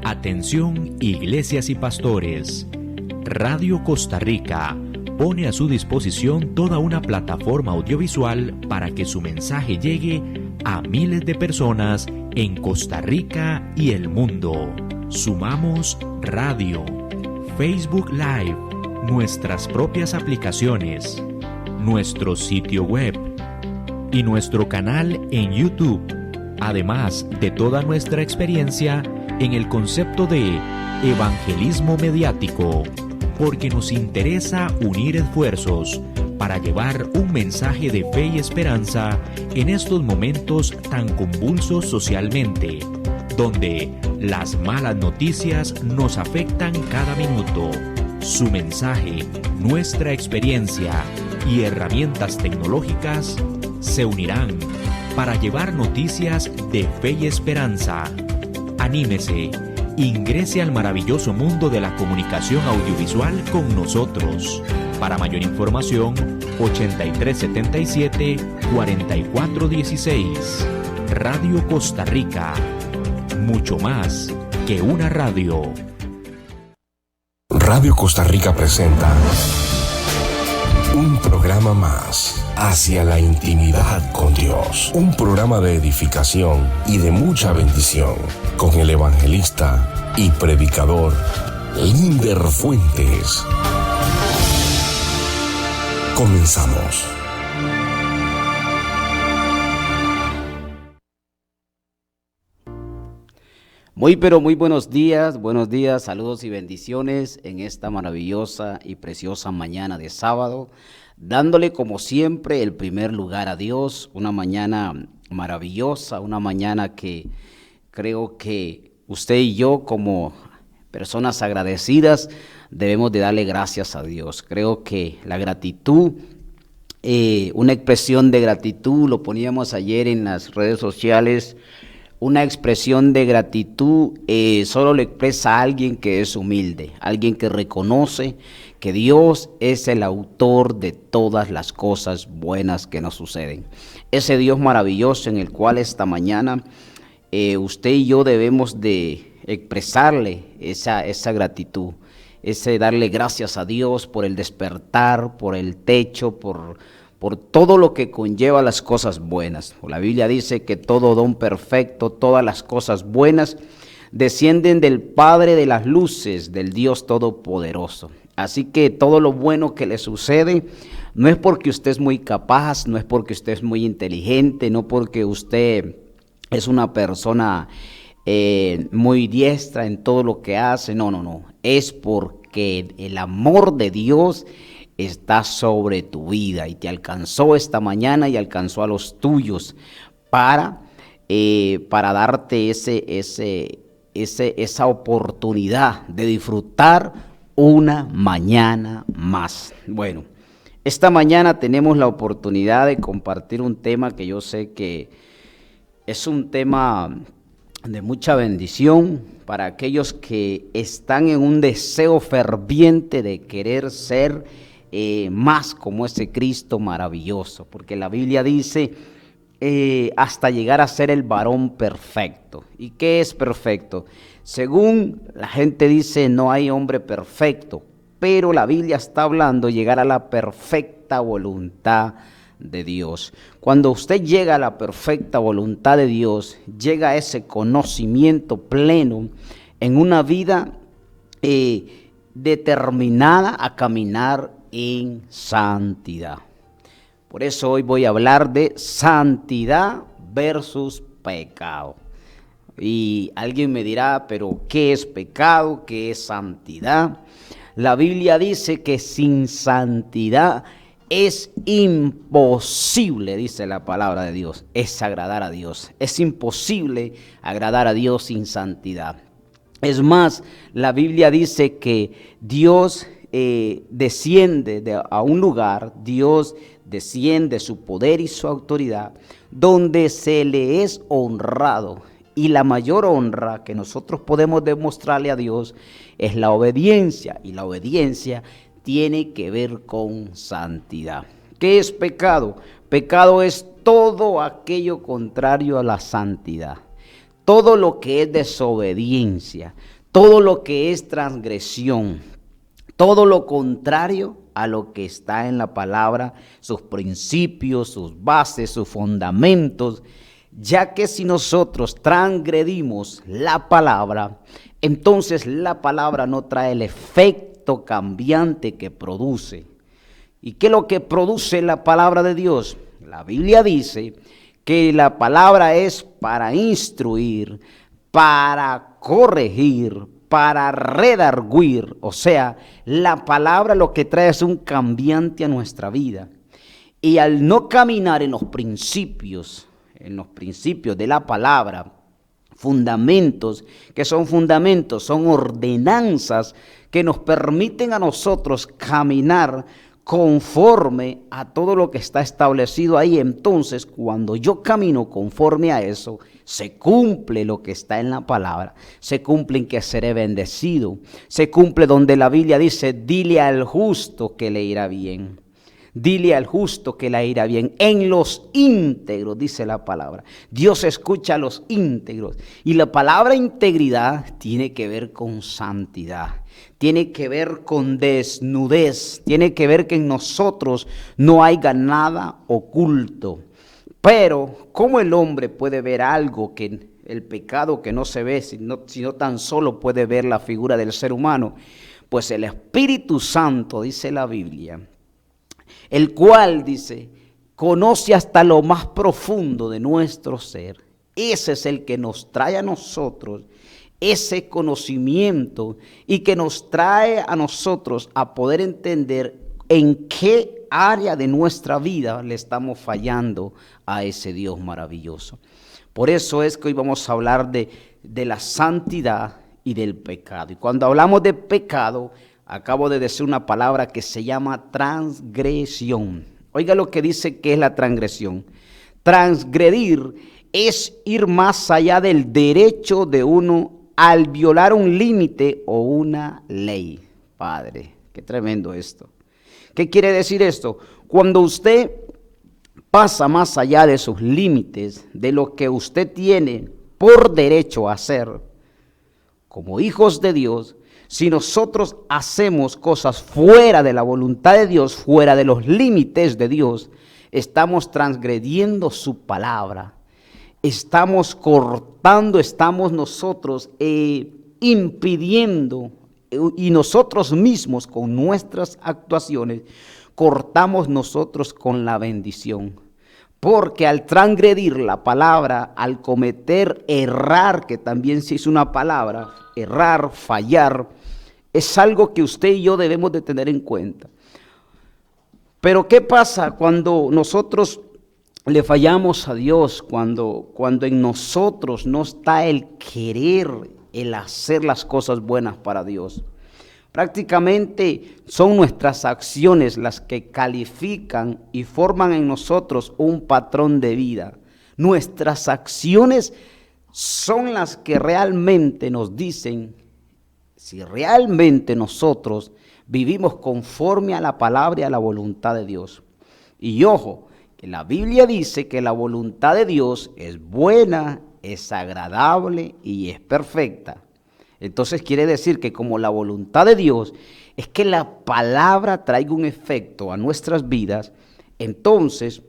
Atención, iglesias y pastores. Radio Costa Rica pone a su disposición toda una plataforma audiovisual para que su mensaje llegue a miles de personas en Costa Rica y el mundo. Sumamos radio, Facebook Live, nuestras propias aplicaciones, nuestro sitio web y nuestro canal en YouTube, además de toda nuestra experiencia en el concepto de evangelismo mediático, porque nos interesa unir esfuerzos para llevar un mensaje de fe y esperanza en estos momentos tan convulsos socialmente, donde las malas noticias nos afectan cada minuto. Su mensaje, nuestra experiencia y herramientas tecnológicas se unirán para llevar noticias de fe y esperanza. Anímese, ingrese al maravilloso mundo de la comunicación audiovisual con nosotros. Para mayor información, 8377-4416. Radio Costa Rica. Mucho más que una radio. Radio Costa Rica presenta un programa más hacia la intimidad con Dios. Un programa de edificación y de mucha bendición con el evangelista y predicador Linder Fuentes. Comenzamos. Muy buenos días, saludos y bendiciones en esta maravillosa y preciosa mañana de sábado, dándole como siempre el primer lugar a Dios, una mañana maravillosa, una mañana que creo que usted y yo como personas agradecidas debemos de darle gracias a Dios. Creo que la gratitud, una expresión de gratitud, lo poníamos ayer en las redes sociales. Una expresión de gratitud solo le expresa a alguien que es humilde, alguien que reconoce que Dios es el autor de todas las cosas buenas que nos suceden. Ese Dios maravilloso en el cual esta mañana usted y yo debemos de expresarle esa gratitud, ese darle gracias a Dios por el despertar, por el techo, por todo lo que conlleva las cosas buenas. La Biblia dice que todo don perfecto, todas las cosas buenas, descienden del Padre de las luces, del Dios Todopoderoso. Así que todo lo bueno que le sucede no es porque usted es muy capaz, no es porque usted es muy inteligente, no porque usted es una persona muy diestra en todo lo que hace, no. Es porque el amor de Dios está sobre tu vida y te alcanzó esta mañana y alcanzó a los tuyos para darte esa oportunidad de disfrutar una mañana más. Bueno, esta mañana tenemos la oportunidad de compartir un tema que yo sé que es un tema de mucha bendición para aquellos que están en un deseo ferviente de querer ser más como ese Cristo maravilloso, porque la Biblia dice hasta llegar a ser el varón perfecto. ¿Y qué es perfecto? Según la gente dice, no hay hombre perfecto, pero la Biblia está hablando de llegar a la perfecta voluntad de Dios. Cuando usted llega a la perfecta voluntad de Dios, llega a ese conocimiento pleno en una vida determinada a caminar en santidad. Por eso hoy voy a hablar de santidad versus pecado. Y alguien me dirá, pero ¿qué es pecado? ¿Qué es santidad? La Biblia dice que sin santidad es imposible, dice la palabra de Dios, es agradar a Dios. Es imposible agradar a Dios sin santidad. Es más, la Biblia dice que Dios desciende a un lugar, Dios desciende su poder y su autoridad, donde se le es honrado. Y la mayor honra que nosotros podemos demostrarle a Dios es la obediencia. Y la obediencia tiene que ver con santidad. ¿Qué es pecado? Pecado es todo aquello contrario a la santidad. todo lo que es desobediencia, todo lo que es transgresión, todo lo contrario a lo que está en la palabra, sus principios, sus bases, sus fundamentos, ya que si nosotros transgredimos la palabra, entonces la palabra no trae el efecto cambiante que produce. ¿Y qué es lo que produce la palabra de Dios? La Biblia dice que la palabra es para instruir, para corregir, para redarguir. O sea, la palabra lo que trae es un cambiante a nuestra vida. Y al no caminar en los principios de la palabra, fundamentos, que son fundamentos, son ordenanzas que nos permiten a nosotros caminar conforme a todo lo que está establecido ahí. Entonces, cuando yo camino conforme a eso, se cumple lo que está en la palabra, se cumple en que seré bendecido, se cumple donde la Biblia dice, dile al justo que le irá bien. Dile al justo que le irá bien. En los íntegros, dice la palabra. Dios escucha a los íntegros. Y la palabra integridad tiene que ver con santidad. Tiene que ver con desnudez. Tiene que ver que en nosotros no haya nada oculto. Pero, ¿cómo el hombre puede ver algo que el pecado que no se ve, sino tan solo puede ver la figura del ser humano? Pues el Espíritu Santo, dice la Biblia, el cual, dice, conoce hasta lo más profundo de nuestro ser. Ese es el que nos trae a nosotros ese conocimiento y que nos trae a nosotros a poder entender en qué área de nuestra vida le estamos fallando a ese Dios maravilloso. Por eso es que hoy vamos a hablar de la santidad y del pecado. Y cuando hablamos de pecado, acabo de decir una palabra que se llama transgresión. Oiga lo que dice que es la transgresión. Transgredir es ir más allá del derecho de uno al violar un límite o una ley. Padre, qué tremendo esto. ¿Qué quiere decir esto? Cuando usted pasa más allá de sus límites, de lo que usted tiene por derecho a hacer, como hijos de Dios, si nosotros hacemos cosas fuera de la voluntad de Dios, fuera de los límites de Dios, estamos transgrediendo su palabra, estamos cortando, estamos nosotros impidiendo, y nosotros mismos con nuestras actuaciones cortamos nosotros con la bendición. Porque al transgredir la palabra, al cometer errar, que también se hizo una palabra, errar, fallar, es algo que usted y yo debemos de tener en cuenta. Pero ¿qué pasa cuando nosotros le fallamos a Dios? Cuando en nosotros no está el querer, el hacer las cosas buenas para Dios. Prácticamente son nuestras acciones las que califican y forman en nosotros un patrón de vida. Nuestras acciones son las que realmente nos dicen si realmente nosotros vivimos conforme a la palabra y a la voluntad de Dios. Y ojo, que la Biblia dice que la voluntad de Dios es buena, es agradable y es perfecta. Entonces quiere decir que como la voluntad de Dios es que la palabra traiga un efecto a nuestras vidas, entonces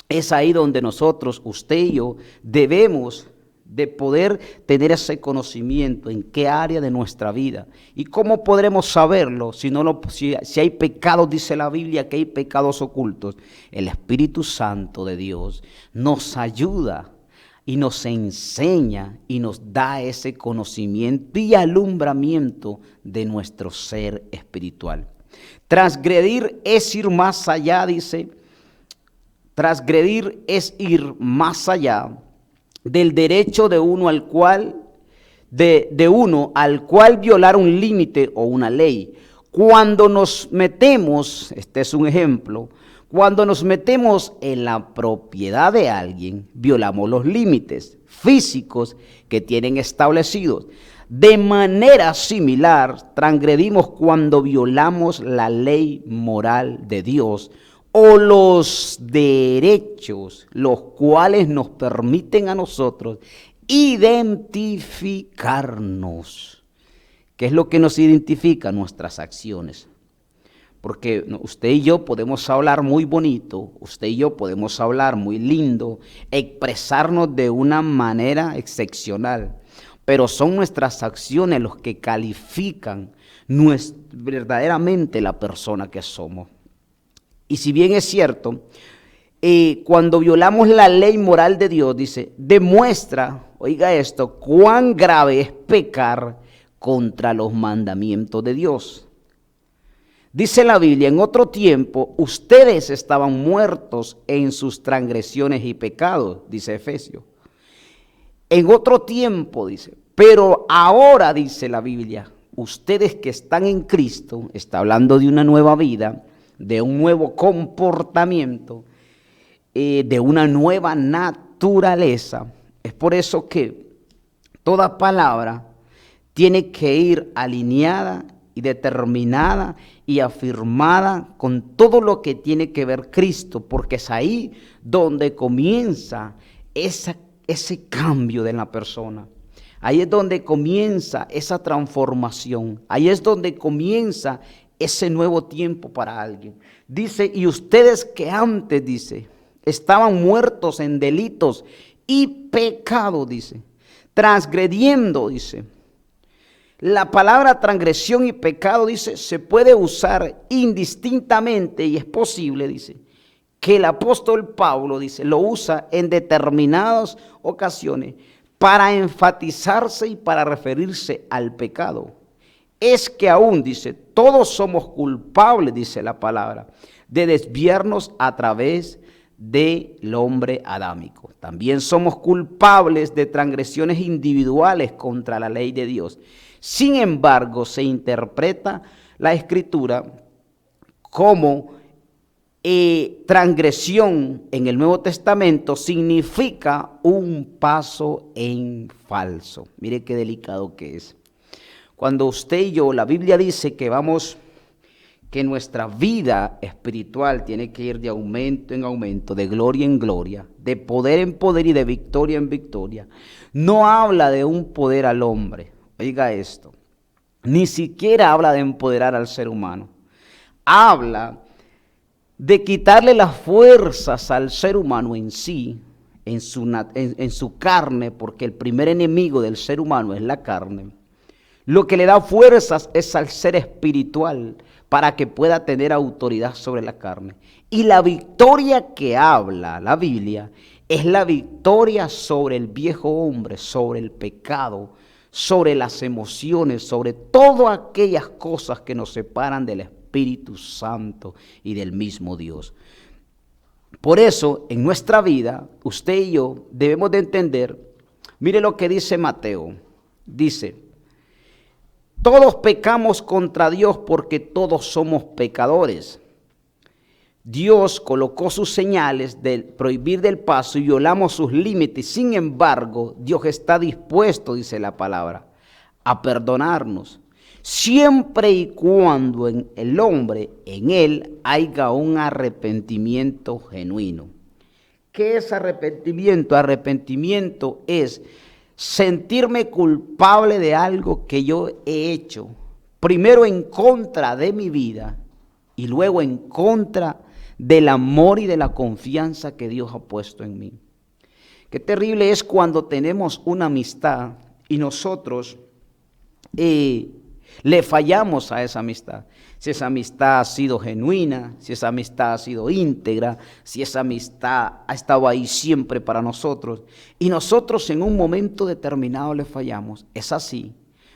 es ahí donde nosotros, usted y yo, debemos de poder tener ese conocimiento en qué área de nuestra vida. ¿Y cómo podremos saberlo si hay pecados? Dice la Biblia que hay pecados ocultos. El Espíritu Santo de Dios nos ayuda y nos enseña y nos da ese conocimiento y alumbramiento de nuestro ser espiritual. Transgredir es ir más allá, dice. Transgredir es ir más allá del derecho de uno al cual, de uno al cual violar un límite o una ley. Cuando nos metemos, este es un ejemplo, cuando nos metemos en la propiedad de alguien, violamos los límites físicos que tienen establecidos. De manera similar, transgredimos cuando violamos la ley moral de Dios o los derechos, los cuales nos permiten a nosotros identificarnos. ¿Qué es lo que nos identifica? Nuestras acciones. Porque usted y yo podemos hablar muy bonito, usted y yo podemos hablar muy lindo, expresarnos de una manera excepcional, pero son nuestras acciones los que califican verdaderamente la persona que somos. Y si bien es cierto, cuando violamos la ley moral de Dios, dice, demuestra, oiga esto, cuán grave es pecar contra los mandamientos de Dios. Dice la Biblia, en otro tiempo, ustedes estaban muertos en sus transgresiones y pecados, dice Efesios. En otro tiempo, dice, pero ahora, dice la Biblia, ustedes que están en Cristo, está hablando de una nueva vida, de un nuevo comportamiento, de una nueva naturaleza. Es por eso que toda palabra tiene que ir alineada y determinada y afirmada con todo lo que tiene que ver Cristo, porque es ahí donde comienza ese cambio de la persona. Ahí es donde comienza esa transformación. Ahí es donde comienza ese nuevo tiempo para alguien. Dice, y ustedes que antes, dice, estaban muertos en delitos y pecado, dice, transgrediendo, dice. La palabra transgresión y pecado, dice, se puede usar indistintamente y es posible, dice, que el apóstol Pablo, dice, lo usa en determinadas ocasiones para enfatizarse y para referirse al pecado. Es que aún, dice, todos somos culpables, dice la palabra, de desviarnos a través del hombre adámico. También somos culpables de transgresiones individuales contra la ley de Dios. Sin embargo, se interpreta la Escritura como transgresión en el Nuevo Testamento significa un paso en falso. Mire qué delicado que es. Cuando usted y yo, la Biblia dice que nuestra vida espiritual tiene que ir de aumento en aumento, de gloria en gloria, de poder en poder y de victoria en victoria. No habla de un poder al hombre. Oiga esto, ni siquiera habla de empoderar al ser humano. Habla de quitarle las fuerzas al ser humano en sí, en su carne, porque el primer enemigo del ser humano es la carne. Lo que le da fuerzas es al ser espiritual para que pueda tener autoridad sobre la carne. Y la victoria que habla la Biblia es la victoria sobre el viejo hombre, sobre el pecado, sobre las emociones, sobre todas aquellas cosas que nos separan del Espíritu Santo y del mismo Dios. Por eso, en nuestra vida, usted y yo debemos de entender, mire lo que dice Mateo, dice, todos pecamos contra Dios porque todos somos pecadores. Dios colocó sus señales de prohibir del paso y violamos sus límites. Sin embargo, Dios está dispuesto, dice la palabra, a perdonarnos, siempre y cuando en el hombre, en él, haya un arrepentimiento genuino. ¿Qué es arrepentimiento? Arrepentimiento es sentirme culpable de algo que yo he hecho, primero en contra de mi vida y luego en contra del amor y de la confianza que Dios ha puesto en mí. Qué terrible es cuando tenemos una amistad y nosotros le fallamos a esa amistad. Si esa amistad ha sido genuina, si esa amistad ha sido íntegra, si esa amistad ha estado ahí siempre para nosotros y nosotros en un momento determinado le fallamos. Es así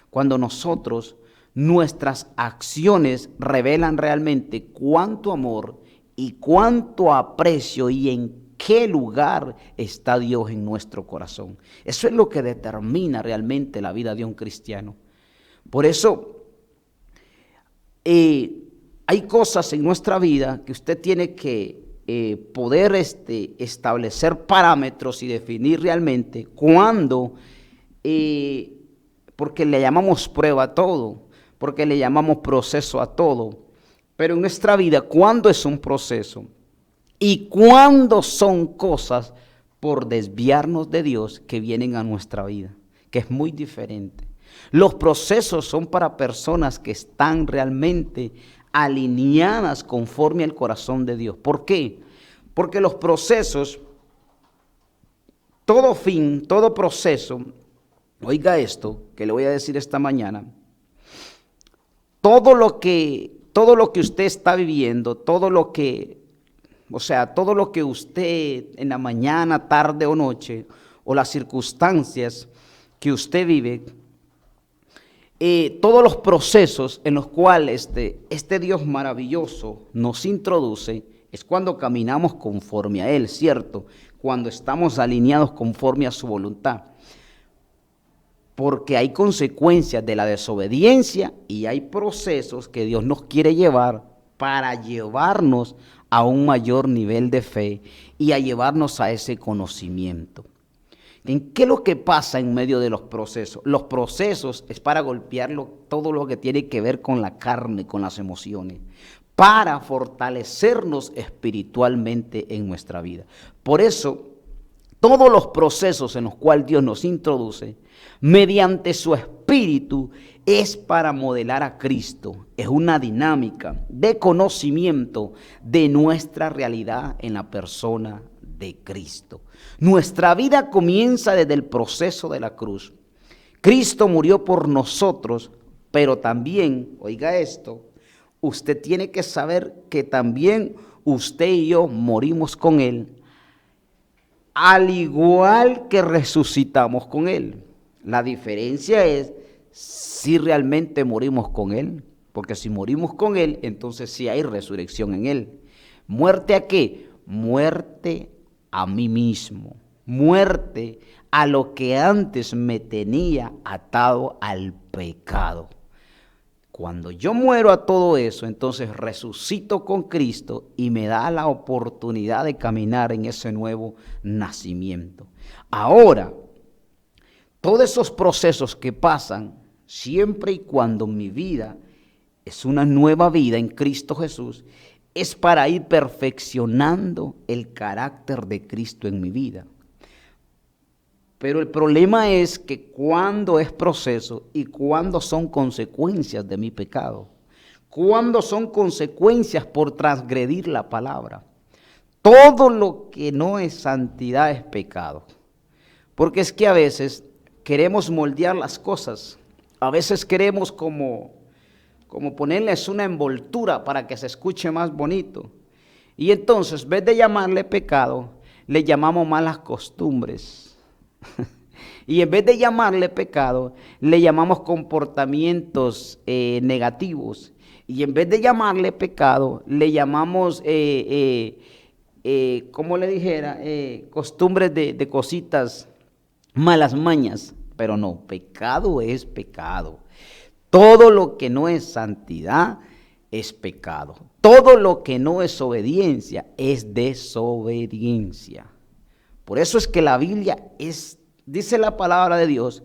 cuando nuestras acciones revelan realmente cuánto amor y cuánto aprecio y en qué lugar está Dios en nuestro corazón. Eso es lo que determina realmente la vida de un cristiano. Por eso hay cosas en nuestra vida que usted tiene que poder establecer parámetros y definir realmente cuándo, porque le llamamos prueba a todo, porque le llamamos proceso a todo. Pero en nuestra vida, ¿cuándo es un proceso? ¿Y cuándo son cosas por desviarnos de Dios que vienen a nuestra vida, que es muy diferente. Los procesos son para personas que están realmente alineadas conforme al corazón de Dios. ¿Por qué? Porque los procesos, todo fin, todo proceso, oiga esto que le voy a decir esta mañana, todo lo que usted está viviendo, todo lo que usted en la mañana, tarde o noche, o las circunstancias que usted vive, todos los procesos en los cuales este Dios maravilloso nos introduce, es cuando caminamos conforme a Él, ¿cierto? Cuando estamos alineados conforme a su voluntad. Porque hay consecuencias de la desobediencia y hay procesos que Dios nos quiere llevar para llevarnos a un mayor nivel de fe y a llevarnos a ese conocimiento. ¿En qué es lo que pasa en medio de los procesos? Los procesos es para golpearlo todo lo que tiene que ver con la carne, con las emociones, para fortalecernos espiritualmente en nuestra vida. Por eso, todos los procesos en los cuales Dios nos introduce, mediante su Espíritu, es para modelar a Cristo. Es una dinámica de conocimiento de nuestra realidad en la persona de Cristo. Nuestra vida comienza desde el proceso de la cruz. Cristo murió por nosotros, pero también, oiga esto, usted tiene que saber que también usted y yo morimos con Él, al igual que resucitamos con Él. La diferencia es si realmente morimos con Él, porque si morimos con Él, entonces sí hay resurrección en Él. ¿Muerte a qué? Muerte a mí mismo, muerte a lo que antes me tenía atado al pecado. Cuando yo muero a todo eso, entonces resucito con Cristo y me da la oportunidad de caminar en ese nuevo nacimiento. Ahora, todos esos procesos que pasan, siempre y cuando mi vida es una nueva vida en Cristo Jesús, es para ir perfeccionando el carácter de Cristo en mi vida. Pero el problema es que cuando es proceso y cuando son consecuencias de mi pecado, cuando son consecuencias por transgredir la palabra. Todo lo que no es santidad es pecado. Porque es que a veces queremos moldear las cosas, a veces queremos como ponerles una envoltura para que se escuche más bonito. Y entonces, en vez de llamarle pecado, le llamamos malas costumbres. Y en vez de llamarle pecado, le llamamos comportamientos negativos. Y en vez de llamarle pecado, le llamamos, como le dijera, costumbres de cositas, malas mañas. Pero no, pecado es pecado. Todo lo que no es santidad es pecado. Todo lo que no es obediencia es desobediencia. Por eso es que la Biblia dice la palabra de Dios,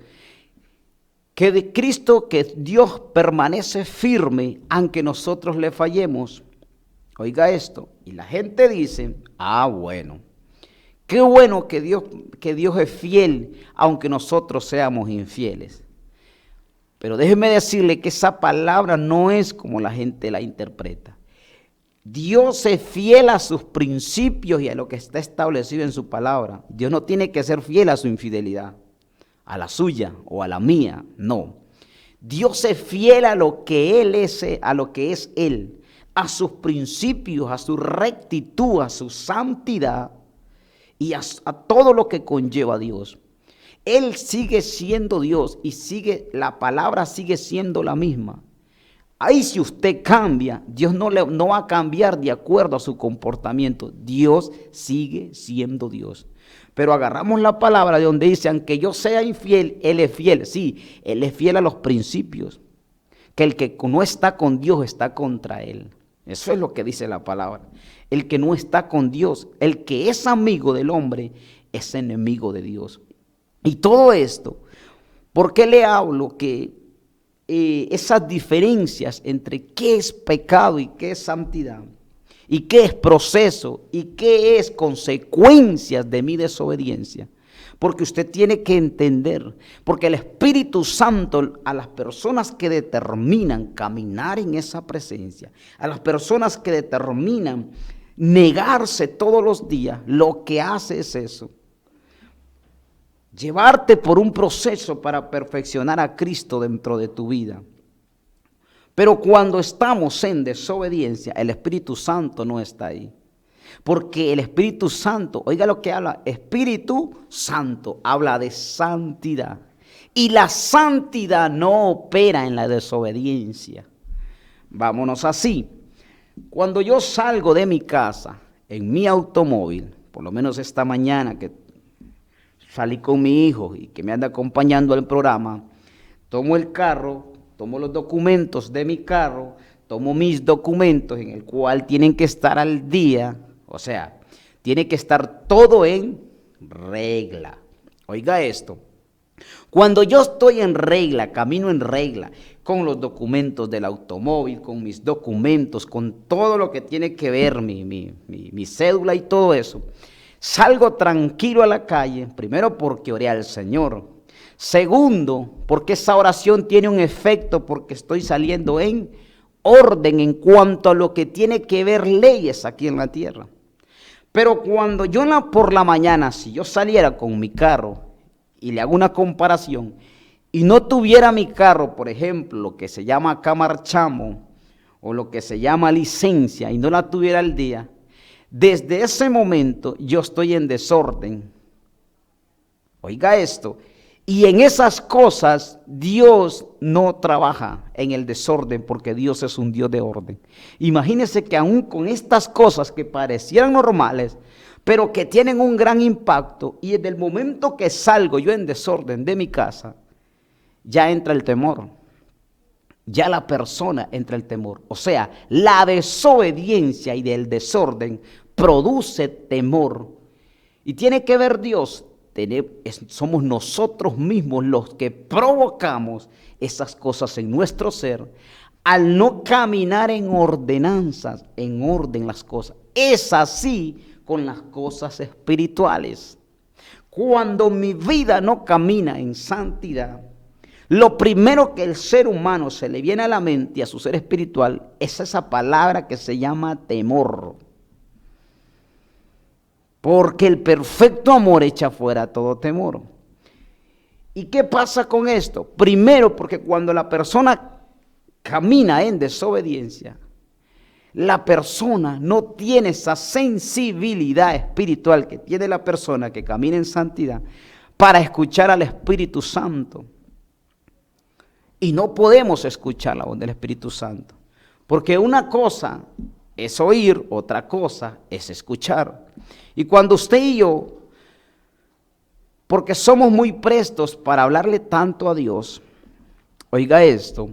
que de Cristo, que Dios permanece firme aunque nosotros le fallemos. Oiga esto, y la gente dice, bueno, qué bueno que Dios es fiel aunque nosotros seamos infieles. Pero déjeme decirle que esa palabra no es como la gente la interpreta. Dios es fiel a sus principios y a lo que está establecido en su palabra. Dios no tiene que ser fiel a su infidelidad, a la suya o a la mía, no. Dios es fiel a lo que Él es, a lo que es Él, a sus principios, a su rectitud, a su santidad y a todo lo que conlleva a Dios. Él sigue siendo Dios y la palabra sigue siendo la misma. Ahí si usted cambia, Dios no va a cambiar de acuerdo a su comportamiento. Dios sigue siendo Dios. Pero agarramos la palabra de donde dice, aunque yo sea infiel, Él es fiel. Sí, Él es fiel a los principios. Que el que no está con Dios está contra Él. Eso es lo que dice la palabra. El que no está con Dios, el que es amigo del hombre, es enemigo de Dios. Y todo esto, ¿por qué le hablo que esas diferencias entre qué es pecado y qué es santidad? y qué es proceso y qué es consecuencias de mi desobediencia. Porque usted tiene que entender, porque el Espíritu Santo a las personas que determinan caminar en esa presencia, a las personas que determinan negarse todos los días, lo que hace es eso. Llevarte por un proceso para perfeccionar a Cristo dentro de tu vida. Pero cuando estamos en desobediencia, el Espíritu Santo no está ahí. Porque el Espíritu Santo, oiga lo que habla, Espíritu Santo habla de santidad. Y la santidad no opera en la desobediencia. Vámonos así. Cuando yo salgo de mi casa, en mi automóvil, por lo menos esta mañana que salí con mi hijo y que me anda acompañando al programa, tomo el carro, tomo los documentos de mi carro, tomo mis documentos en el cual tienen que estar al día, o sea, tiene que estar todo en regla. Oiga esto, cuando yo estoy en regla, camino en regla, con los documentos del automóvil, con mis documentos, con todo lo que tiene que ver, mi cédula y todo eso, salgo tranquilo a la calle, primero porque oré al Señor. Segundo, porque esa oración tiene un efecto, porque estoy saliendo en orden en cuanto a lo que tiene que ver leyes aquí en la tierra. Pero cuando yo por la mañana, si yo saliera con mi carro y le hago una comparación y no tuviera mi carro, por ejemplo, lo que se llama acá marchamo o lo que se llama licencia y no la tuviera al día, desde ese momento yo estoy en desorden. Oiga esto. Y en esas cosas Dios no trabaja en el desorden porque Dios es un Dios de orden. Imagínense que aún con estas cosas que parecieran normales, pero que tienen un gran impacto, y desde el momento que salgo yo en desorden de mi casa, ya entra el temor. Ya la persona entra el temor. O sea, la desobediencia y del desorden produce temor. Y tiene que ver Dios. Somos nosotros mismos los que provocamos esas cosas en nuestro ser al no caminar en ordenanzas, en orden las cosas. Es así con las cosas espirituales. Cuando mi vida no camina en santidad, lo primero que el ser humano se le viene a la mente y a su ser espiritual es esa palabra que se llama temor. Porque el perfecto amor echa fuera todo temor. ¿Y qué pasa con esto? Primero, porque cuando la persona camina en desobediencia, la persona no tiene esa sensibilidad espiritual que tiene la persona que camina en santidad para escuchar al Espíritu Santo. Y no podemos escuchar la voz del Espíritu Santo, porque una cosa es oír, otra cosa es escuchar. Y cuando usted y yo, porque somos muy prestos para hablarle tanto a Dios, oiga esto,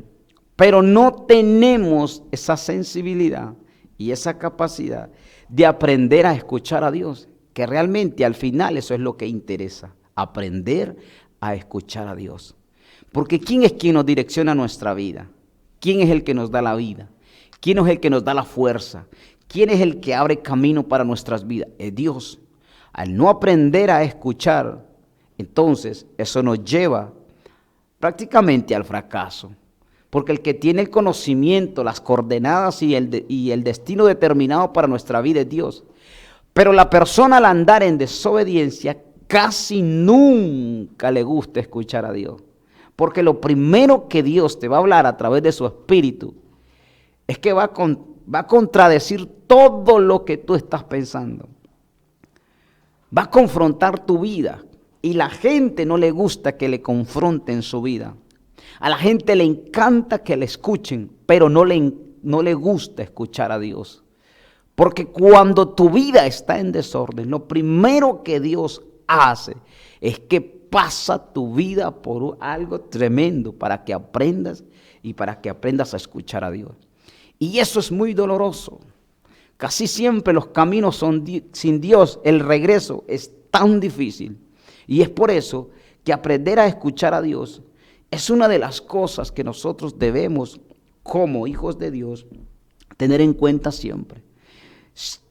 pero no tenemos esa sensibilidad y esa capacidad de aprender a escuchar a Dios, que realmente al final eso es lo que interesa, aprender a escuchar a Dios. Porque ¿quién es quien nos direcciona nuestra vida? ¿Quién es el que nos da la vida? ¿Quién es el que nos da la fuerza? ¿Quién es el que abre camino para nuestras vidas? Es Dios. Al no aprender a escuchar, entonces eso nos lleva prácticamente al fracaso. Porque el que tiene el conocimiento, las coordenadas y el destino determinado para nuestra vida es Dios. Pero la persona al andar en desobediencia casi nunca le gusta escuchar a Dios. Porque lo primero que Dios te va a hablar a través de su Espíritu es que va a contradecir todo lo que tú estás pensando. Va a confrontar tu vida. Y la gente no le gusta que le confronten su vida. A la gente le encanta que le escuchen, pero no le gusta escuchar a Dios. Porque cuando tu vida está en desorden, lo primero que Dios hace es que pasa tu vida por algo tremendo para que aprendas y para que aprendas a escuchar a Dios. Y eso es muy doloroso. Casi siempre los caminos son sin Dios, el regreso es tan difícil. Y es por eso que aprender a escuchar a Dios es una de las cosas que nosotros debemos, como hijos de Dios, tener en cuenta siempre.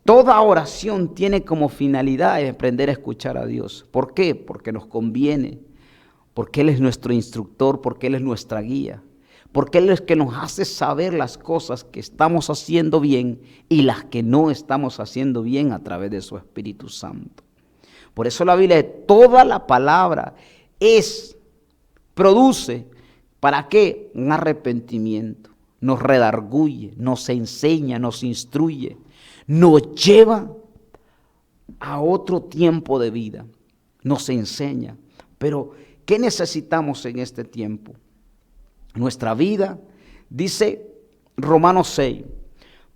Toda oración tiene como finalidad aprender a escuchar a Dios. ¿Por qué? Porque nos conviene, porque Él es nuestro instructor, porque Él es nuestra guía, porque Él es el que nos hace saber las cosas que estamos haciendo bien y las que no estamos haciendo bien a través de su Espíritu Santo. Por eso la Biblia, toda la palabra produce, ¿para qué? Un arrepentimiento, nos redarguye, nos enseña, nos instruye, nos lleva a otro tiempo de vida, nos enseña. Pero, ¿qué necesitamos en este tiempo? Nuestra vida, dice Romanos 6,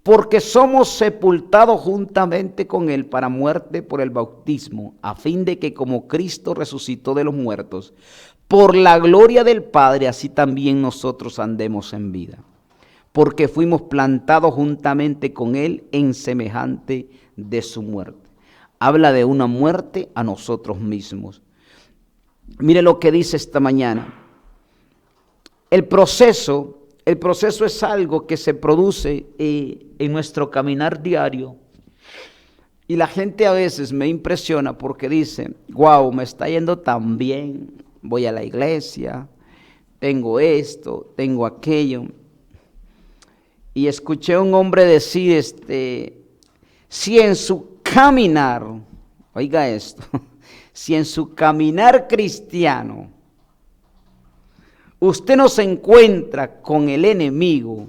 porque somos sepultados juntamente con Él para muerte por el bautismo, a fin de que como Cristo resucitó de los muertos, por la gloria del Padre, así también nosotros andemos en vida. Porque fuimos plantados juntamente con Él en semejante de su muerte. Habla de una muerte a nosotros mismos. Mire lo que dice esta mañana. El proceso es algo que se produce en nuestro caminar diario. Y la gente a veces me impresiona porque dice, wow, me está yendo tan bien, voy a la iglesia, tengo esto, tengo aquello. Y escuché a un hombre decir, si en su caminar, oiga esto, si en su caminar cristiano usted no se encuentra con el enemigo,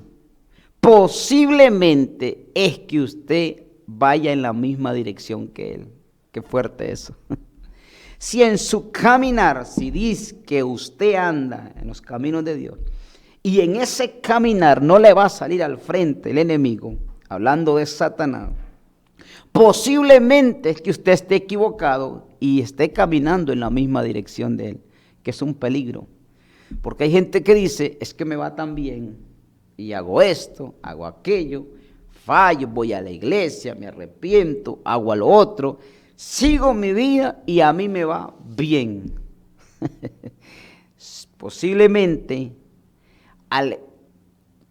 posiblemente es que usted vaya en la misma dirección que él. Qué fuerte eso. Si en su caminar, si dice que usted anda en los caminos de Dios, y en ese caminar no le va a salir al frente el enemigo, hablando de Satanás, posiblemente es que usted esté equivocado y esté caminando en la misma dirección de él, que es un peligro. Porque hay gente que dice, es que me va tan bien, y hago esto, hago aquello, fallo, voy a la iglesia, me arrepiento, hago a lo otro, sigo mi vida y a mí me va bien. Posiblemente,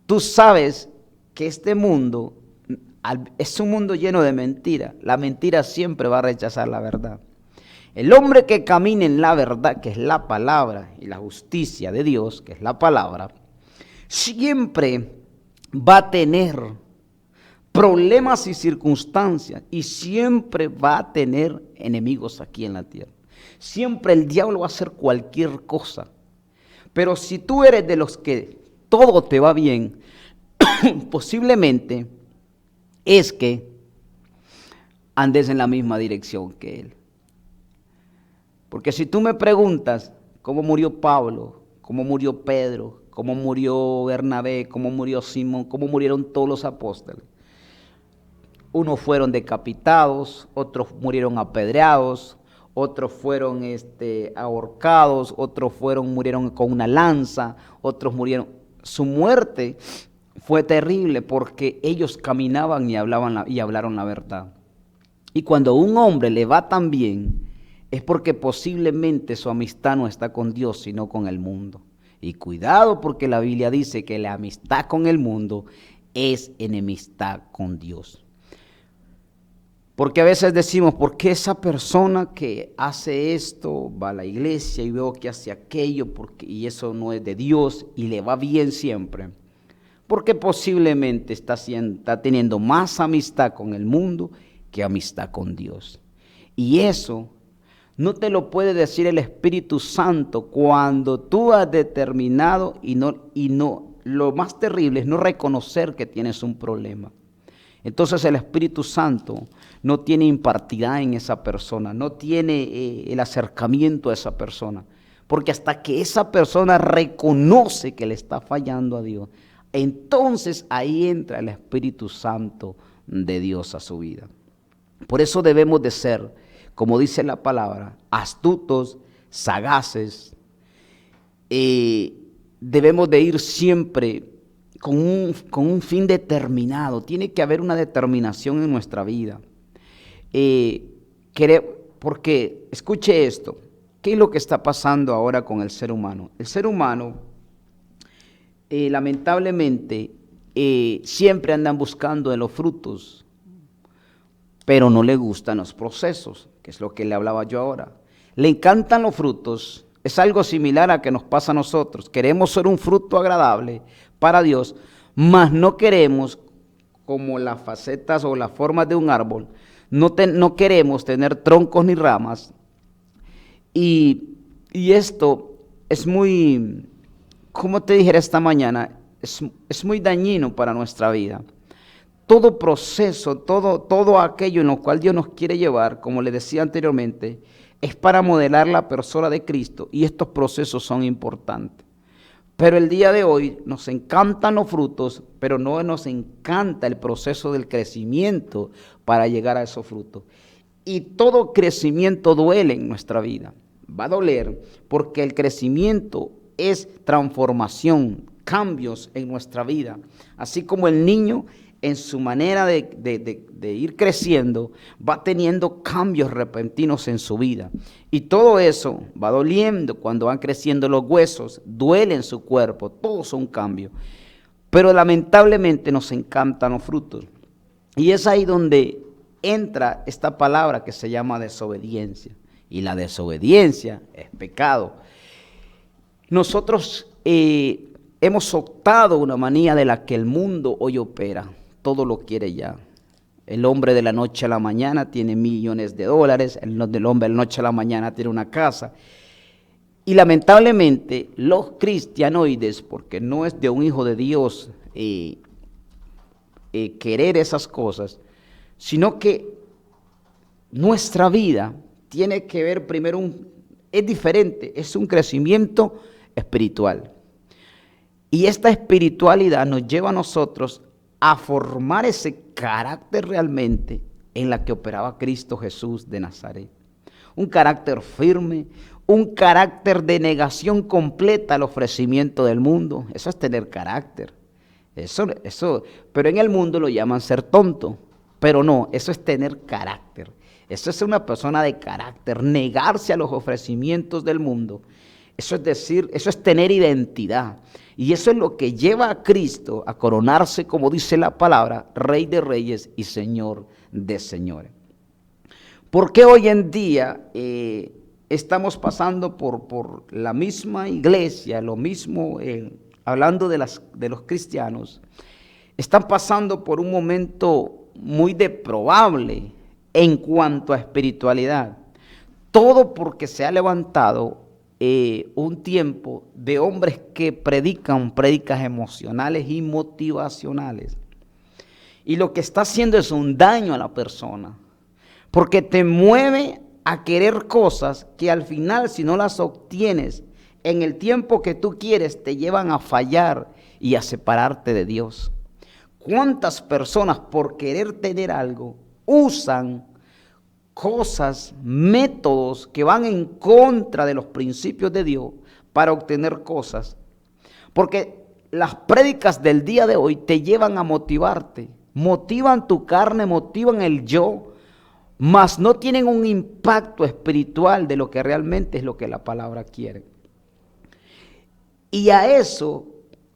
tú sabes que este mundo es un mundo lleno de mentiras. La mentira siempre va a rechazar la verdad. El hombre que camina en la verdad, que es la palabra, y la justicia de Dios, que es la palabra, siempre va a tener problemas y circunstancias, y siempre va a tener enemigos aquí en la tierra. Siempre el diablo va a hacer cualquier cosa. Pero si tú eres de los que todo te va bien, posiblemente es que andes en la misma dirección que él. Porque si tú me preguntas cómo murió Pablo, cómo murió Pedro, cómo murió Bernabé, cómo murió Simón, cómo murieron todos los apóstoles, unos fueron decapitados, otros murieron apedreados, otros fueron ahorcados, otros murieron con una lanza, otros murieron. Su muerte fue terrible porque ellos caminaban y hablaron la verdad. Y cuando a un hombre le va tan bien, es porque posiblemente su amistad no está con Dios, sino con el mundo. Y cuidado, porque la Biblia dice que la amistad con el mundo es enemistad con Dios. Porque a veces decimos, ¿por qué esa persona que hace esto va a la iglesia y veo que hace aquello y eso no es de Dios y le va bien siempre? Porque posiblemente está teniendo más amistad con el mundo que amistad con Dios. Y eso no te lo puede decir el Espíritu Santo cuando tú has determinado y no, lo más terrible es no reconocer que tienes un problema. Entonces el Espíritu Santo no tiene impartición en esa persona, no tiene el acercamiento a esa persona. Porque hasta que esa persona reconoce que le está fallando a Dios, entonces ahí entra el Espíritu Santo de Dios a su vida. Por eso debemos de ser, como dice la palabra, astutos, sagaces. Debemos de ir siempre con un fin determinado. Tiene que haber una determinación en nuestra vida. Porque, escuche esto, ¿qué es lo que está pasando ahora con el ser humano? El ser humano, lamentablemente, siempre andan buscando de los frutos pero no le gustan los procesos, que es lo que le hablaba yo ahora. Le encantan los frutos, es algo similar a que nos pasa a nosotros. Queremos ser un fruto agradable para Dios, mas no queremos, como las facetas o las formas de un árbol, no queremos tener troncos ni ramas. Y esto es muy, como te dijera esta mañana, es muy dañino para nuestra vida. Todo proceso, todo aquello en lo cual Dios nos quiere llevar, como le decía anteriormente, es para modelar la persona de Cristo, y estos procesos son importantes. Pero el día de hoy nos encantan los frutos, pero no nos encanta el proceso del crecimiento para llegar a esos frutos. Y todo crecimiento duele en nuestra vida. Va a doler porque el crecimiento es transformación, cambios en nuestra vida. Así como el niño en su manera de ir creciendo, va teniendo cambios repentinos en su vida. Y todo eso va doliendo cuando van creciendo los huesos, duele en su cuerpo, todos son cambios. Pero lamentablemente nos encantan los frutos. Y es ahí donde entra esta palabra que se llama desobediencia. Y la desobediencia es pecado. Nosotros hemos optado una manía de la que el mundo hoy opera. Todo lo quiere ya. El hombre de la noche a la mañana tiene millones de dólares, el hombre de la noche a la mañana tiene una casa. Y lamentablemente los cristianoides, porque no es de un hijo de Dios querer esas cosas, sino que nuestra vida tiene que ver primero, es diferente, es un crecimiento espiritual. Y esta espiritualidad nos lleva a nosotros a formar ese carácter realmente en la que operaba Cristo Jesús de Nazaret. Un carácter firme, un carácter de negación completa al ofrecimiento del mundo. Eso es tener carácter. Eso, pero en el mundo lo llaman ser tonto. Pero no, eso es tener carácter. Eso es una persona de carácter, negarse a los ofrecimientos del mundo. Eso es decir, eso es tener identidad. Y eso es lo que lleva a Cristo a coronarse, como dice la palabra, Rey de Reyes y Señor de Señores. ¿Por qué hoy en día estamos pasando por la misma iglesia, lo mismo, hablando de los cristianos, están pasando por un momento muy deplorable en cuanto a espiritualidad? Todo porque se ha levantado un tiempo de hombres que predican prédicas emocionales y motivacionales. Y lo que está haciendo es un daño a la persona, porque te mueve a querer cosas que al final, si no las obtienes en el tiempo que tú quieres, te llevan a fallar y a separarte de Dios. ¿Cuántas personas por querer tener algo usan cosas, métodos que van en contra de los principios de Dios para obtener cosas? Porque las prédicas del día de hoy te llevan a motivarte, motivan tu carne, motivan el yo, mas no tienen un impacto espiritual de lo que realmente es lo que la palabra quiere. Y a eso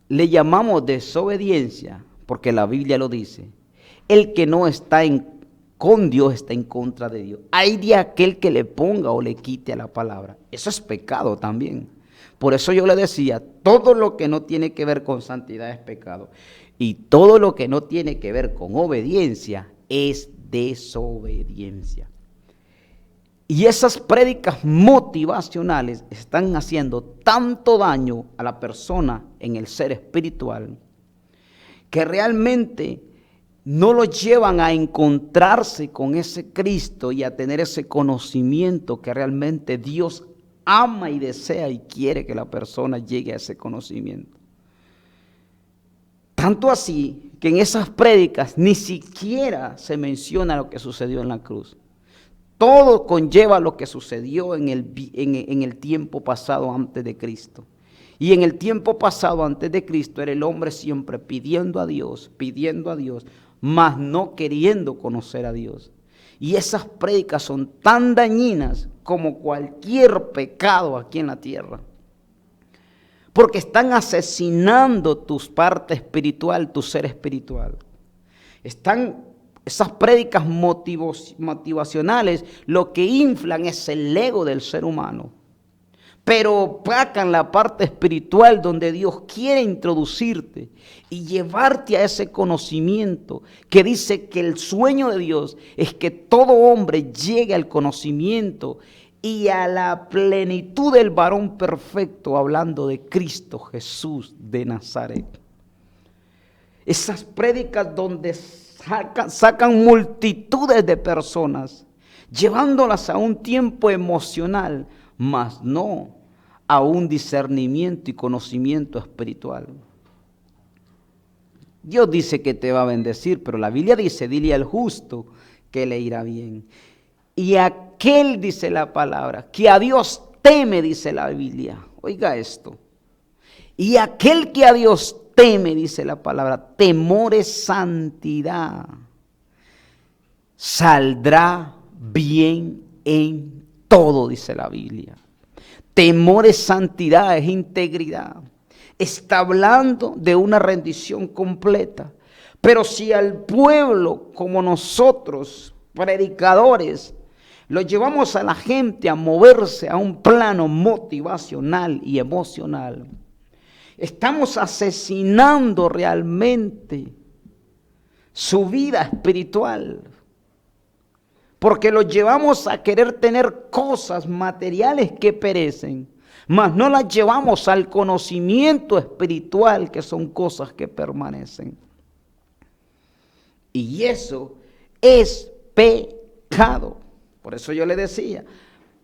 le llamamos desobediencia, porque la Biblia lo dice. El que no está con Dios está en contra de Dios. Hay de aquel que le ponga o le quite a la palabra. Eso es pecado también. Por eso yo le decía, todo lo que no tiene que ver con santidad es pecado. Y todo lo que no tiene que ver con obediencia es desobediencia. Y esas prédicas motivacionales están haciendo tanto daño a la persona en el ser espiritual que realmente no lo llevan a encontrarse con ese Cristo y a tener ese conocimiento que realmente Dios ama y desea y quiere que la persona llegue a ese conocimiento. Tanto así que en esas prédicas ni siquiera se menciona lo que sucedió en la cruz. Todo conlleva lo que sucedió en el tiempo pasado antes de Cristo. Y en el tiempo pasado antes de Cristo era el hombre siempre pidiendo a Dios, mas no queriendo conocer a Dios. Y esas prédicas son tan dañinas como cualquier pecado aquí en la tierra. Porque están asesinando tu parte espiritual, tu ser espiritual. Están Esas prédicas motivacionales lo que inflan es el ego del ser humano, pero opacan la parte espiritual donde Dios quiere introducirte y llevarte a ese conocimiento que dice que el sueño de Dios es que todo hombre llegue al conocimiento y a la plenitud del varón perfecto, hablando de Cristo Jesús de Nazaret. Esas prédicas donde sacan multitudes de personas, llevándolas a un tiempo emocional, mas no a un discernimiento y conocimiento espiritual. Dios dice que te va a bendecir, pero la Biblia dice, dile al justo que le irá bien. Y aquel, dice la palabra, que a Dios teme, dice la Biblia. Oiga esto. Y aquel que a Dios teme, dice la palabra, temor es santidad, saldrá bien en todo, dice la Biblia. Temor es santidad, es integridad. Está hablando de una rendición completa. Pero si al pueblo como nosotros, predicadores, lo llevamos a la gente a moverse a un plano motivacional y emocional, estamos asesinando realmente su vida espiritual. Porque los llevamos a querer tener cosas materiales que perecen, mas no las llevamos al conocimiento espiritual, que son cosas que permanecen. Y eso es pecado. Por eso yo le decía,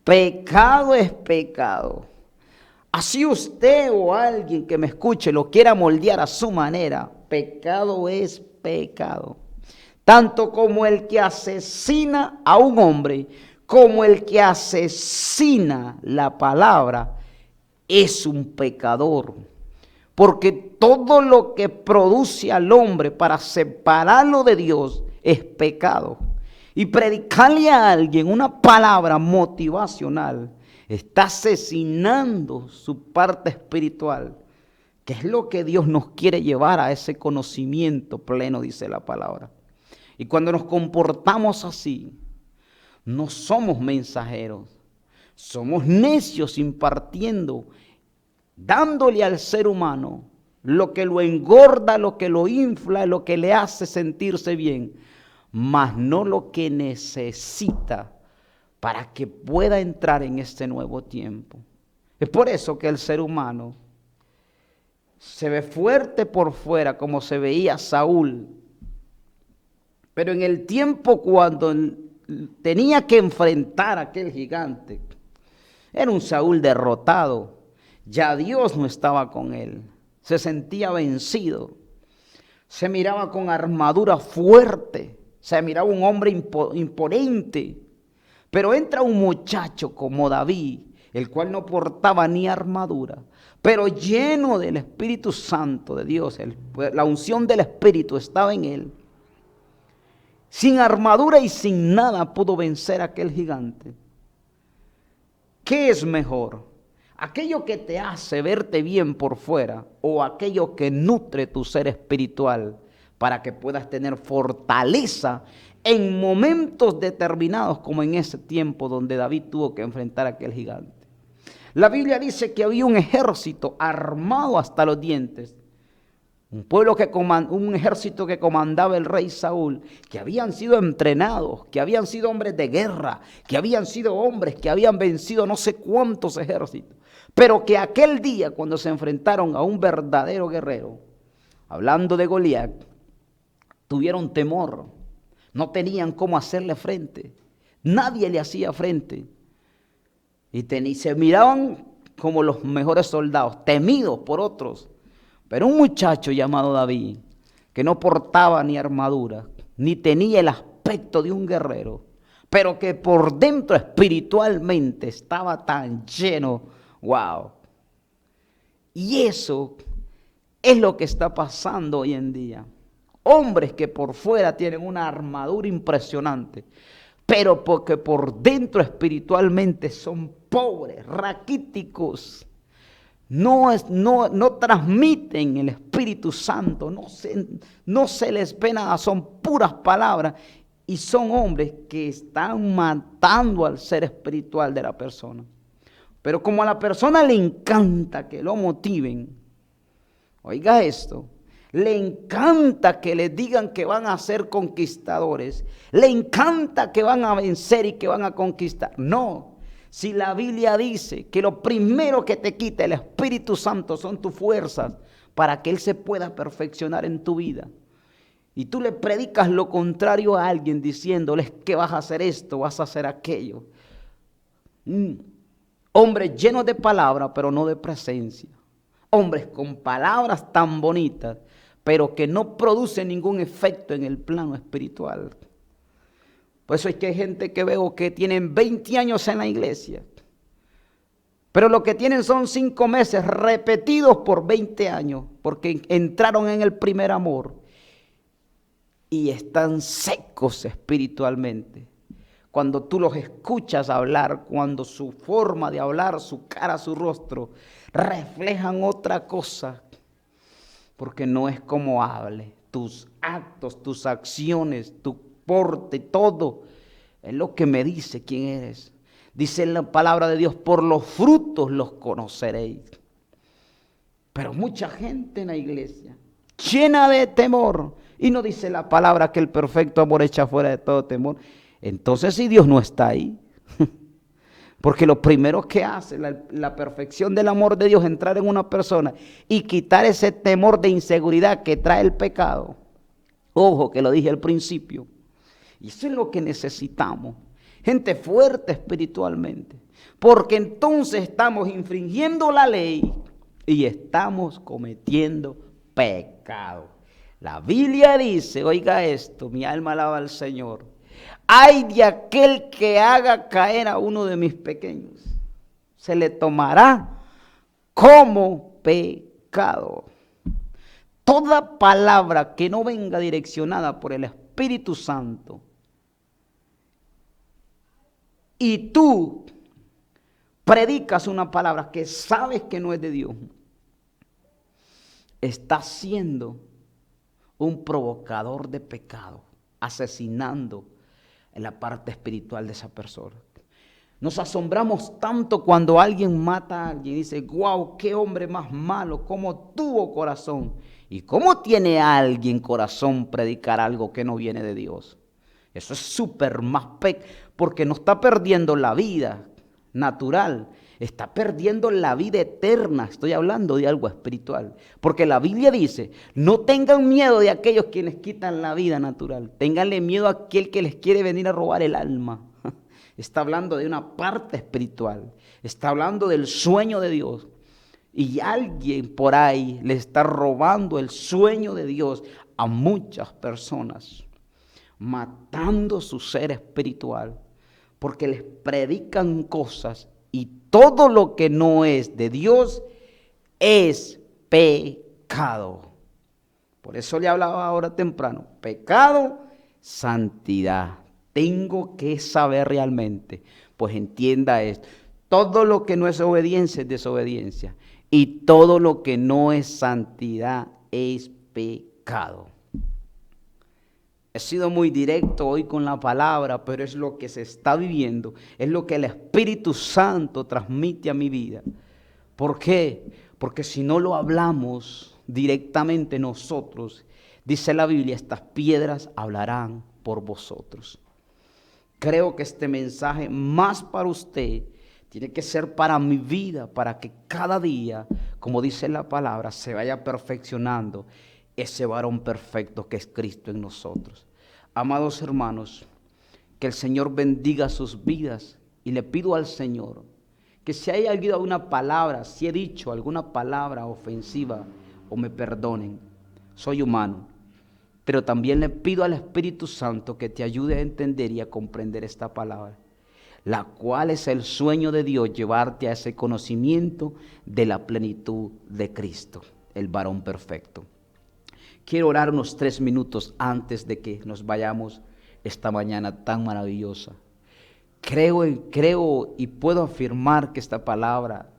pecado es pecado. Así usted o alguien que me escuche lo quiera moldear a su manera, pecado es pecado. Tanto como el que asesina a un hombre, como el que asesina la palabra, es un pecador. Porque todo lo que produce al hombre para separarlo de Dios es pecado. Y predicarle a alguien una palabra motivacional está asesinando su parte espiritual, que es lo que Dios nos quiere llevar a ese conocimiento pleno, dice la palabra. Y cuando nos comportamos así, no somos mensajeros, somos necios impartiendo, dándole al ser humano lo que lo engorda, lo que lo infla, lo que le hace sentirse bien, mas no lo que necesita para que pueda entrar en este nuevo tiempo. Es por eso que el ser humano se ve fuerte por fuera, como se veía Saúl, pero en el tiempo cuando tenía que enfrentar a aquel gigante, era un Saúl derrotado. Ya Dios no estaba con él. Se sentía vencido. Se miraba con armadura fuerte. Se miraba un hombre imponente. Pero entra un muchacho como David, el cual no portaba ni armadura, pero lleno del Espíritu Santo de Dios. La unción del Espíritu estaba en él. Sin armadura y sin nada pudo vencer a aquel gigante. ¿Qué es mejor? ¿Aquello que te hace verte bien por fuera o aquello que nutre tu ser espiritual para que puedas tener fortaleza en momentos determinados como en ese tiempo donde David tuvo que enfrentar a aquel gigante? La Biblia dice que había un ejército armado hasta los dientes. Un ejército que comandaba el rey Saúl, que habían sido entrenados, que habían sido hombres de guerra, que habían sido hombres que habían vencido no sé cuántos ejércitos, pero que aquel día cuando se enfrentaron a un verdadero guerrero, hablando de Goliat, tuvieron temor, no tenían cómo hacerle frente, nadie le hacía frente, y se miraban como los mejores soldados, temidos por otros. Pero un muchacho llamado David, que no portaba ni armadura, ni tenía el aspecto de un guerrero, pero que por dentro espiritualmente estaba tan lleno, wow. Y eso es lo que está pasando hoy en día. Hombres que por fuera tienen una armadura impresionante, pero porque por dentro espiritualmente son pobres, raquíticos. no transmiten el Espíritu Santo, no se les ve nada, son puras palabras y son hombres que están matando al ser espiritual de la persona. Pero como a la persona le encanta que lo motiven, oiga esto, le encanta que le digan que van a ser conquistadores, le encanta que van a vencer y que van a conquistar. No, si la Biblia dice que lo primero que te quita el Espíritu Santo son tus fuerzas para que Él se pueda perfeccionar en tu vida, y tú le predicas lo contrario a alguien diciéndoles que vas a hacer esto, vas a hacer aquello. Hombres llenos de palabras, pero no de presencia. Hombres con palabras tan bonitas, pero que no producen ningún efecto en el plano espiritual. Por eso es que hay gente que veo que tienen 20 años en la iglesia, pero lo que tienen son 5 meses repetidos por 20 años, porque entraron en el primer amor y están secos espiritualmente. Cuando tú los escuchas hablar, cuando su forma de hablar, su cara, su rostro, reflejan otra cosa, porque no es como hable, tus actos, tus acciones, tu porte, todo es lo que me dice quién eres. Dice en la palabra de Dios, por los frutos los conoceréis. Pero mucha gente en la iglesia, llena de temor, y no dice la palabra que el perfecto amor echa fuera de todo temor. Entonces, si Dios no está ahí, porque lo primero que hace la perfección del amor de Dios, entrar en una persona y quitar ese temor de inseguridad que trae el pecado. Ojo, que lo dije al principio. Y eso es lo que necesitamos. Gente fuerte espiritualmente. Porque entonces estamos infringiendo la ley y estamos cometiendo pecado. La Biblia dice, oiga esto, mi alma alaba al Señor. Ay de aquel que haga caer a uno de mis pequeños, se le tomará como pecado. Toda palabra que no venga direccionada por el Espíritu Santo y tú predicas una palabra que sabes que no es de Dios, estás siendo un provocador de pecado, asesinando en la parte espiritual de esa persona. Nos asombramos tanto cuando alguien mata a alguien y dice, wow, qué hombre más malo, cómo tuvo corazón. ¿Y cómo tiene alguien corazón predicar algo que no viene de Dios? Eso es súper más porque no está perdiendo la vida natural, está perdiendo la vida eterna. Estoy hablando de algo espiritual, porque la Biblia dice, no tengan miedo de aquellos quienes quitan la vida natural, ténganle miedo a aquel que les quiere venir a robar el alma. Está hablando de una parte espiritual, está hablando del sueño de Dios, y alguien por ahí le está robando el sueño de Dios a muchas personas, matando su ser espiritual, porque les predican cosas y todo lo que no es de Dios es pecado. Por eso le hablaba ahora temprano, pecado, santidad. Tengo que saber realmente, pues entienda esto, todo lo que no es obediencia es desobediencia y todo lo que no es santidad es pecado. He sido muy directo hoy con la palabra, pero es lo que se está viviendo, es lo que el Espíritu Santo transmite a mi vida. ¿Por qué? Porque si no lo hablamos directamente nosotros, dice la Biblia, estas piedras hablarán por vosotros. Creo que este mensaje más para usted tiene que ser para mi vida, para que cada día, como dice la palabra, se vaya perfeccionando ese varón perfecto que es Cristo en nosotros. Amados hermanos, que el Señor bendiga sus vidas y le pido al Señor que si haya alguna palabra, si he dicho alguna palabra ofensiva o me perdonen, soy humano, pero también le pido al Espíritu Santo que te ayude a entender y a comprender esta palabra, la cual es el sueño de Dios, llevarte a ese conocimiento de la plenitud de Cristo, el varón perfecto. Quiero orar unos 3 minutos antes de que nos vayamos esta mañana tan maravillosa. Creo y puedo afirmar que esta palabra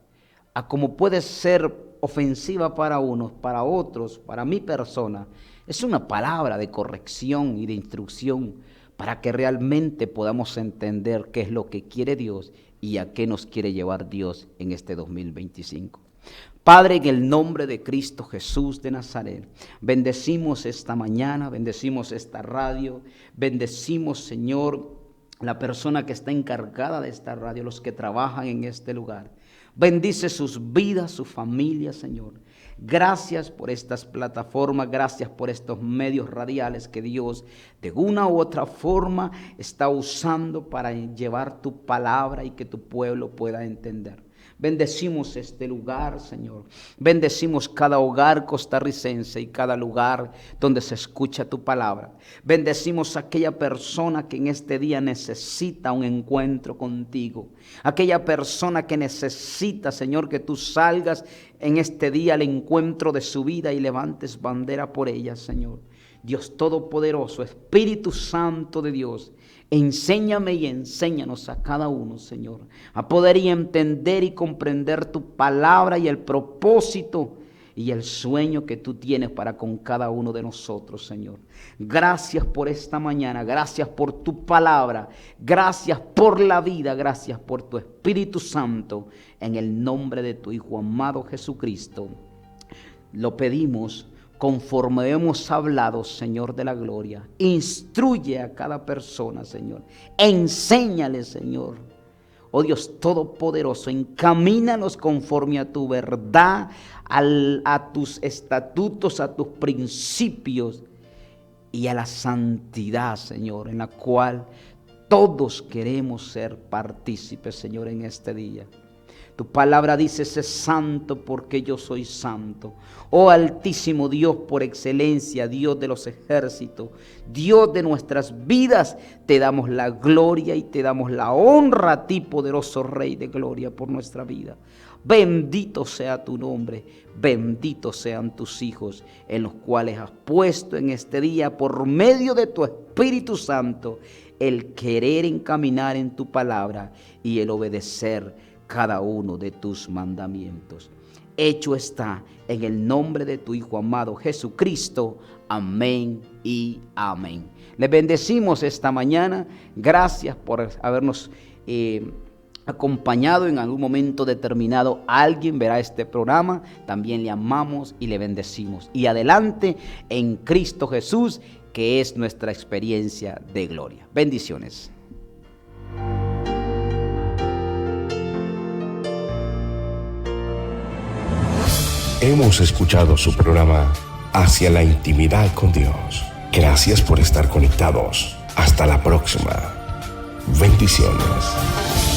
a como puede ser ofensiva para unos, para otros, para mi persona, es una palabra de corrección y de instrucción para que realmente podamos entender qué es lo que quiere Dios y a qué nos quiere llevar Dios en este 2025. Padre, en el nombre de Cristo Jesús de Nazaret, bendecimos esta mañana, bendecimos esta radio, bendecimos, Señor, la persona que está encargada de esta radio, los que trabajan en este lugar. Bendice sus vidas, su familia, Señor. Gracias por estas plataformas, gracias por estos medios radiales que Dios de una u otra forma está usando para llevar tu palabra y que tu pueblo pueda entender. Bendecimos este lugar, Señor. Bendecimos cada hogar costarricense y cada lugar donde se escucha tu palabra. Bendecimos a aquella persona que en este día necesita un encuentro contigo. Aquella persona que necesita, Señor, que tú salgas en este día al encuentro de su vida y levantes bandera por ella, Señor. Dios Todopoderoso, Espíritu Santo de Dios, enséñame y enséñanos a cada uno, Señor, a poder y entender y comprender tu palabra y el propósito y el sueño que tú tienes para con cada uno de nosotros, Señor. Gracias por esta mañana, gracias por tu palabra, gracias por la vida, gracias por tu Espíritu Santo, en el nombre de tu Hijo amado Jesucristo. Lo pedimos conforme hemos hablado, Señor de la gloria. Instruye a cada persona, Señor. Enséñale, Señor. Oh Dios Todopoderoso, encamínanos conforme a tu verdad, a tus estatutos, a tus principios y a la santidad, Señor, en la cual todos queremos ser partícipes, Señor, en este día. Tu palabra dice: sé santo porque yo soy santo. Oh Altísimo Dios por excelencia, Dios de los ejércitos, Dios de nuestras vidas, te damos la gloria y te damos la honra a ti, poderoso Rey de gloria, por nuestra vida. Bendito sea tu nombre, benditos sean tus hijos, en los cuales has puesto en este día, por medio de tu Espíritu Santo, el querer encaminar en tu palabra y el obedecer cada uno de tus mandamientos. Hecho está, en el nombre de tu Hijo amado Jesucristo. Amén y amén. Les bendecimos esta mañana. Gracias por habernos acompañado en algún momento determinado. Alguien verá este programa. También le amamos y le bendecimos. Y adelante en Cristo Jesús, que es nuestra experiencia de gloria. Bendiciones. Hemos escuchado su programa Hacia la Intimidad con Dios. Gracias por estar conectados. Hasta la próxima. Bendiciones.